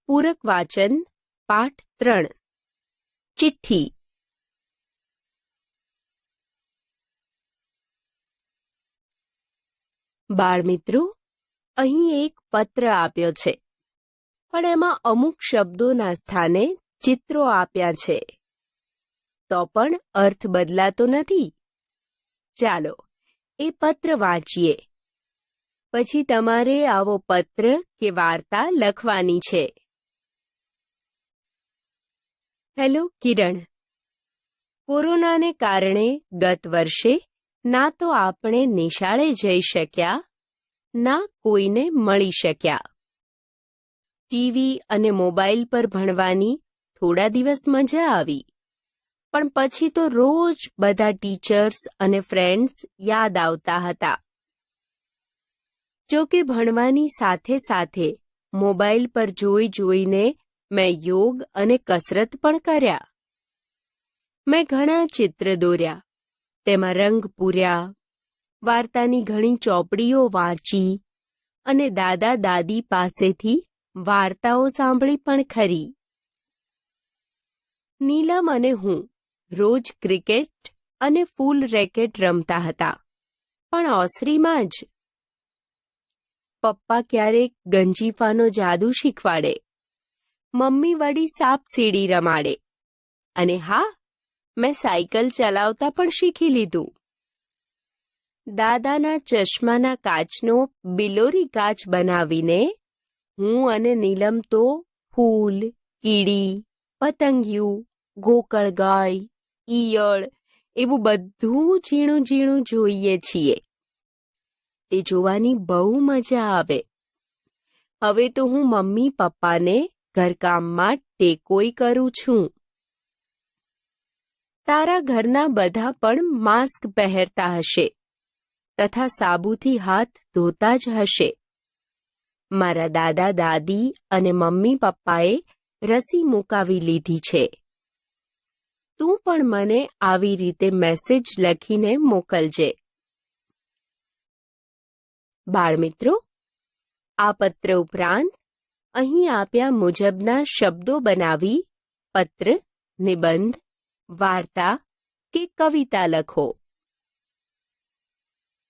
પૂરક વાચન પાઠ 3 ચિઠ્ઠી. બાળમિત્રો, અહીં એક પત્ર આપ્યો છે, પણ એમાં અમુક શબ્દોના સ્થાને ચિત્રો આપ્યા છે. તો પણ અર્થ બદલાતો નથી. ચાલો એ પત્ર વાંચીએ. પછી તમારે આવો પત્ર કે વાર્તા લખવાની છે. હેલો કિરણ, કોરોનાને કારણે ગત વર્ષે ના તો આપણે નિશાળે જઈ શક્યા, ના કોઈને મળી શક્યા. ટીવી અને મોબાઈલ પર ભણવાની થોડા દિવસ મજા આવી, પણ પછી તો રોજ બધા ટીચર્સ અને ફ્રેન્ડ્સ યાદ આવતા હતા. જો કે ભણવાની સાથે સાથે મોબાઈલ પર જોઈને મેં યોગ અને કસરત પણ કર્યા. મેં ઘણા ચિત્ર દોર્યા, તેમાં રંગ પૂર્યા, વાર્તાની ઘણી ચોપડીઓ વાંચી અને દાદા દાદી પાસેથી વાર્તાઓ સાંભળી પણ ખરી. નીલમ અને હું રોજ ક્રિકેટ અને ફૂલ રેકેટ રમતા હતા, પણ ઓસરીમાં જ. પપ્પા ક્યારેક ગંજીફાનો જાદુ શીખવાડે, મમ્મી વળી સાપસીડી રમાડે, અને હા, મેં સાયકલ ચલાવતા પણ શીખી લીધું. દાદાના ચશ્માના કાચનો બિલોરી કાચ બનાવીને હું અને નીલમ તો ફૂલ, કીડી, પતંગિયું, ગોકળગાય, ઈયળ એવું બધું ઝીણું ઝીણું જોઈએ છીએ. તે જોવાની બહુ મજા આવે. હવે તો હું મમ્મી પપ્પાને ઘરકામમાં ટેકોય કરું છું. તારા ઘરના બધા પણ માસ્ક પહેરતા હશે તથા સાબુથી હાથ ધોતા જ હશે. મારા દાદા દાદી અને મમ્મી પપ્પાએ રસી મુકાવી લીધી છે. તું પણ મને આવી રીતે મેસેજ લખીને મોકલજે. બાળમિત્રો, આ પત્ર ઉપરાંત અહીં આપ્યા મુજબના શબ્દો બનાવી પત્ર, નિબંધ, વાર્તા કે કવિતા લખો.